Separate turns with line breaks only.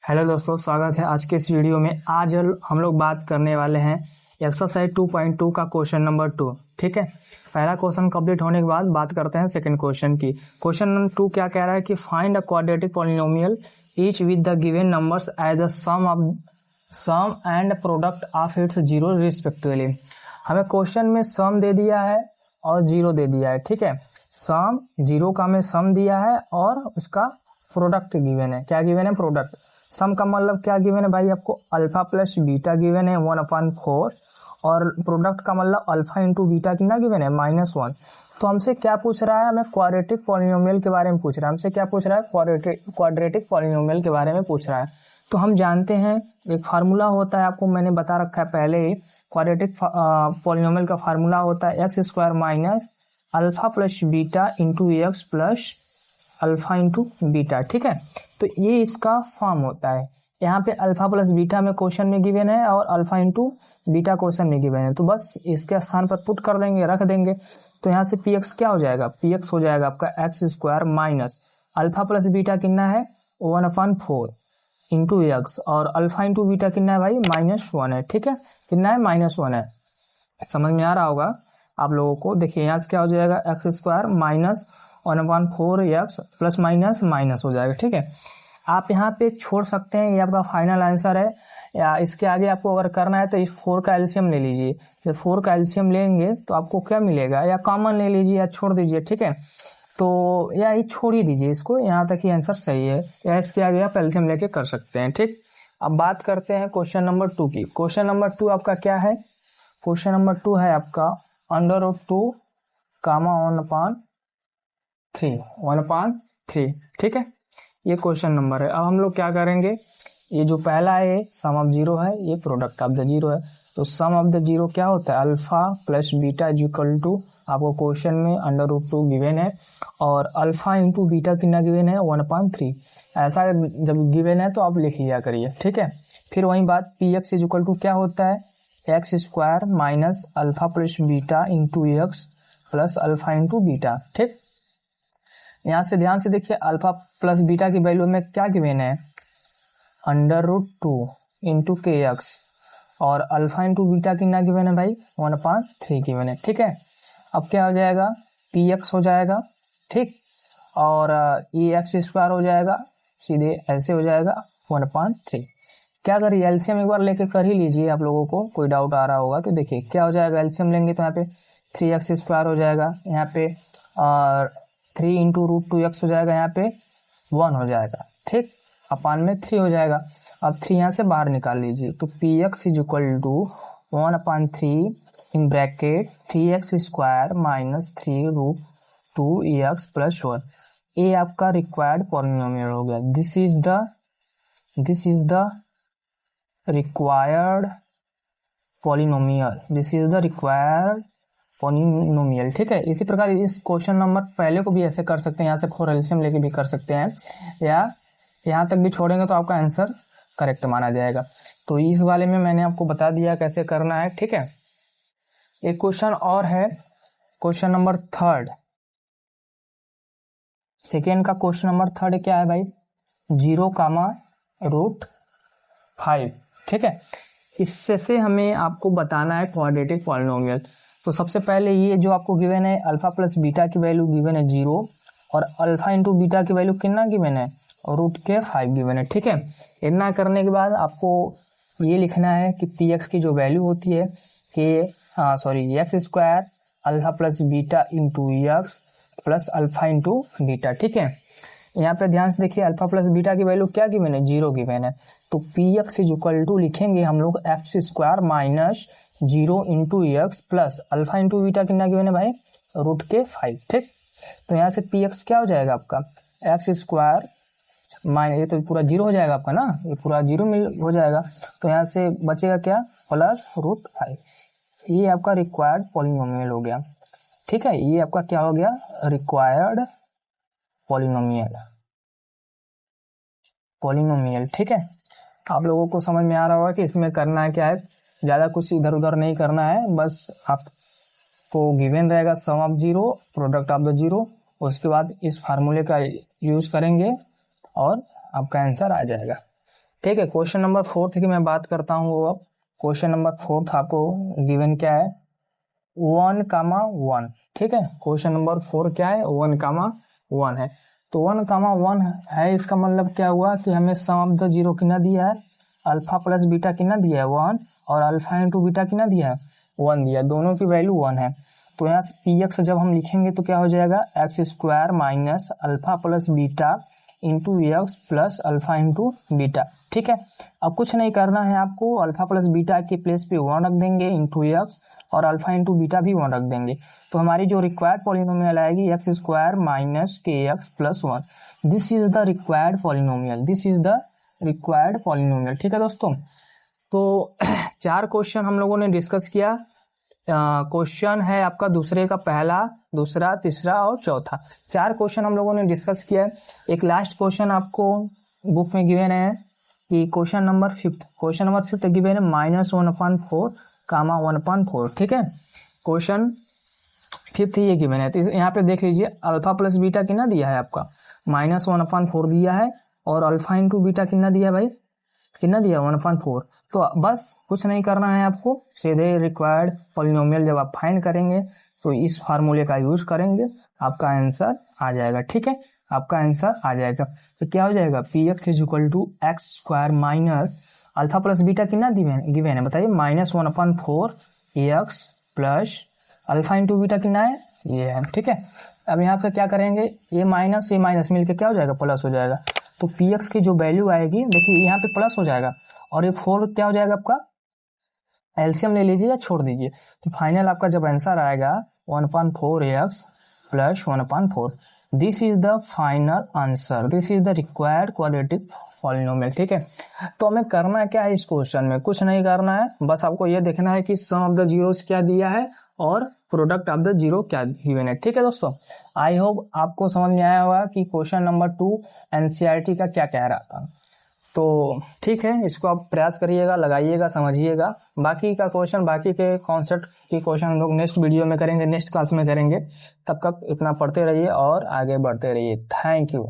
Hello दोस्तों, स्वागत है आज के इस वीडियो में। आज हम लोग बात करने वाले हैं एक्सरसाइज 2.2 का क्वेश्चन नंबर 2। ठीक है, पहला क्वेश्चन कंप्लीट होने के बाद बात करते हैं सेकंड क्वेश्चन की। क्वेश्चन नंबर 2 क्या कह रहा है कि find a quadratic polynomial each with the given numbers as the sum and product of its zero respectively. हमें क्वेश्चन में सम दे दिया है और जीरो दे दिया है। ठीक है, सम जीरो का में सम दिया है और उसका प्रोडक्ट गिवन है। क्या गिवन है? प्रोडक्ट। सम का मतलब क्या गिवन है भाई? आपको अल्फा प्लस बीटा गिवन है 1/4 और प्रोडक्ट का मतलब अल्फा इंटू बीटा कितना गिवन है? -1। तो हमसे क्या पूछ रहा है? हमें क्वाड्रेटिक पॉलिनोमियल के बारे में पूछ रहा है। हमसे क्या पूछ रहा है? क्वाड्रेटिक पॉलिनोमियल के बारे में पूछ रहा है। तो हम जानते हैं एक फार्मूला होता है, आपको मैंने बता रखा है पहले ही। क्वाड्रेटिक पॉलिनोमियल का फार्मूला होता है x² minus alpha plus beta into x plus alpha into beta. ठीक है, तो ये इसका फॉर्म होता है। यहाँ पे अल्फा प्लस बीटा में क्वेश्चन में गिवन है और अल्फा इंटू बीटा क्वेश्चन में गिवन है, तो बस इसके स्थान पर पुट कर देंगे, रख देंगे। तो यहाँ से पी एक्स क्या हो जाएगा? पी एक्स हो जाएगा आपका x² minus alpha plus beta कितना है? 1/4 इंटू एक्स और अल्फा इंटू बीटा कितना है भाई? -1 है। ठीक है, कितना है? -1 है। समझ में आ रहा होगा आप लोगों को। देखिए यहाँ से क्या हो जाएगा? x² minus 1/4 x plus minus minus हो जाएगा। ठीक है, आप यहाँ पे छोड़ सकते हैं, ये आपका फाइनल आंसर है। या इसके आगे आपको अगर करना है तो इस 4 का एलसीएम ले लीजिए। जब 4 का एलसीएम लेंगे तो आपको क्या मिलेगा? या कॉमन ले लीजिए या छोड़ दीजिए। ठीक है, तो या ये छोड़ ही दीजिए इसको, यहाँ तक ही आंसर सही है। या इसके आगे आप एलसीएम लेके कर सकते हैं। ठीक, अब बात करते हैं क्वेश्चन नंबर 2 की। क्वेश्चन नंबर 2 आपका क्या है? क्वेश्चन नंबर 2 है आपका √2, 1/3। ठीक है, ये क्वेश्चन नंबर है। अब हम लोग क्या करेंगे? ये जो पहला है सम ऑफ जीरो है, ये प्रोडक्ट ऑफ द जीरो है। तो सम ऑफ द जीरो क्या होता है? Alpha plus beta is equal to, आपको क्वेश्चन में √2 गिवन है और अल्फा इंटू बीटा कितना गिवन है? 1/3। ऐसा जब गिवन है तो आप लिख लिया करिए। ठीक है, फिर वही बात, p x is equal to क्या होता है? x² minus alpha plus beta into x plus alpha into beta. ठीक, यहाँ से ध्यान से देखिए, अल्फा प्लस बीटा की वैल्यू में क्या गिवन है? √2 इंटू के एक्स और अल्फा इंटू बीटा कितना गिवन है भाई? 1/3 गिवन है। ठीक है, अब क्या हो जाएगा? पी एक्स हो जाएगा। ठीक, और ये x² हो जाएगा, सीधे ऐसे हो जाएगा 1/3। क्या करिए? एलसीएम एक बार लेके कर ही लीजिए। आप लोगों को कोई डाउट आ रहा होगा तो देखिए क्या हो जाएगा। एलसीएम लेंगे तो यहाँ पे 3x² हो जाएगा, यहाँ पे और 3 इंटू √2x हो जाएगा, यहाँ पे 1 हो जाएगा। ठीक, अपान में 3 हो जाएगा। अब 3 यहाँ से बाहर निकाल लीजिए, तो p x is equal to 1/3 in bracket 3x² minus 3√2x plus 1। ये आपका रिक्वायर्ड पॉलिनोमियल हो गया। This is the required polynomial. ठीक है, इसी प्रकार इस क्वेश्चन नंबर पहले को भी ऐसे कर सकते हैं, यहाँ से 4 एलसीएम लेके भी कर सकते हैं, या यहाँ तक भी छोड़ेंगे तो आपका आंसर करेक्ट माना जाएगा। तो इस वाले में मैंने आपको बता दिया कैसे करना है। ठीक है, एक क्वेश्चन और है, क्वेश्चन नंबर 3। सेकेंड का क्वेश्चन नंबर 3 क्या है भाई? 0,√5। ठीक है, इससे से हमें आपको बताना है क्वाड्रेटिक पॉलिनोमियल। तो सबसे पहले ये जो आपको गिवन है, अल्फा प्लस बीटा की वैल्यू गिवन है 0 और अल्फा इंटू बीटा की वैल्यू कितना गिवन है? √5 गिवन है। ठीक है, इतना करने के बाद आपको ये लिखना है कि पी एक्स की जो वैल्यू होती है कि x² alpha plus beta into x plus alpha into beta. ठीक है, यहाँ पे ध्यान से देखिए, अल्फा प्लस बीटा की वैल्यू क्या गिवन है? 0 गिवन है। तो p x is equal to लिखेंगे हम लोग x² minus 0 into x plus alpha into beta कितना गिवन है भाई? √5। ठीक, तो यहाँ से पी एक्स क्या हो जाएगा आपका? x² माइनस, ये तो पूरा 0 हो जाएगा आपका ना, ये पूरा 0 हो जाएगा। तो यहाँ से बचेगा क्या? प्लस √5। ये आपका रिक्वायर्ड पॉलिनोमियल हो गया। ठीक है, ये आपका क्या हो गया? Required polynomial. ठीक है, आप लोगों को समझ में आ रहा होगा कि इसमें करना है क्या है। ज्यादा कुछ इधर उधर नहीं करना है, बस आपको गिवन रहेगा sum of zero, product of the zero, उसके बाद इस फार्मूले का यूज करेंगे और आपका आंसर आ जाएगा। ठीक है। क्वेश्चन नंबर 4 की मैं बात करता हूँ। वो अब क्वेश्चन नंबर 4 आपको गिवन क्या है, 1,1। ठीक है, क्वेश्चन नंबर 4 क्या है, 1,1 है। तो 1,1 है, इसका मतलब क्या हुआ कि हमें सम ऑफ द जीरो कितना दिया है, अल्फा प्लस बीटा कितना दिया है 1, और अल्फा इंटू बीटा कितना दिया है 1 दिया, दोनों की वैल्यू 1 है। तो यहाँ से पी एक्स जब हम लिखेंगे तो क्या हो जाएगा, x square minus alpha plus beta into x plus alpha into beta. ठीक है, अब कुछ नहीं करना है आपको, अल्फा प्लस बीटा के प्लेस पे 1 रख देंगे इंटू एक्स, और अल्फा इंटू बीटा भी 1 रख देंगे। तो हमारी जो रिक्वायर्ड पॉलिनोमियल आएगी एक्स स्क्वायर माइनस के x plus 1। This is the required polynomial, this is the required polynomial. ठीक है दोस्तों, तो 4 क्वेश्चन हम लोगों ने डिस्कस किया। क्वेश्चन है आपका दूसरे का पहला, दूसरा, तीसरा और चौथा, 4 क्वेश्चन हम लोगों ने डिस्कस किया है। एक लास्ट क्वेश्चन आपको बुक में गिवन है कि क्वेश्चन नंबर 5 गिवन है -1/4 कामा 1/4। ठीक है, क्वेश्चन 5 ये गिवन है। तो यहाँ पे देख लीजिए, अल्फा प्लस बीटा कितना दिया है आपका, -1/4 दिया है, और अल्फा इंटू बीटा कितना दिया है भाई, कितना दिया 1/4। तो बस कुछ नहीं करना है आपको, सीधे रिक्वायर्ड पॉलिनोमियल जब आप फाइंड करेंगे तो इस फार्मूले का यूज करेंगे, आपका आंसर आ जाएगा। ठीक है, आपका आंसर आ जाएगा। तो क्या हो जाएगा, p x is equal to x square minus alpha plus beta कितना गिवन है बताइए, -1/4 x plus alpha into beta कितना है, ये है। ठीक है, अब यहाँ पे क्या करेंगे, ये माइनस मिलकर क्या हो जाएगा, प्लस हो जाएगा। तो पी एक्स की जो वैल्यू आएगी, देखिए यहाँ पे प्लस हो जाएगा, और ये 4 क्या हो जाएगा आपका, एलसीएम ले लीजिए या छोड़ दीजिए। तो फाइनल आपका जब आंसर आएगा 1/4 x plus 1/4, this is the final answer, this is the required quadratic polynomial. ठीक है, तो हमें करना क्या है इस क्वेश्चन में, कुछ नहीं करना है, बस आपको ये देखना है कि सम ऑफ द जीरोस क्या दिया है और प्रोडक्ट ऑफ द जीरो क्या गिवन है। ठीक है दोस्तों, आई होप आपको समझ में आया होगा कि क्वेश्चन नंबर 2 एनसीईआरटी का क्या कह रहा था। तो ठीक है, इसको आप प्रयास करिएगा, लगाइएगा, समझिएगा। बाकी का क्वेश्चन, बाकी के कॉन्सेप्ट की क्वेश्चन हम लोग नेक्स्ट वीडियो में करेंगे, नेक्स्ट क्लास में करेंगे। तब तक इतना पढ़ते रहिए और आगे बढ़ते रहिए। Thank you.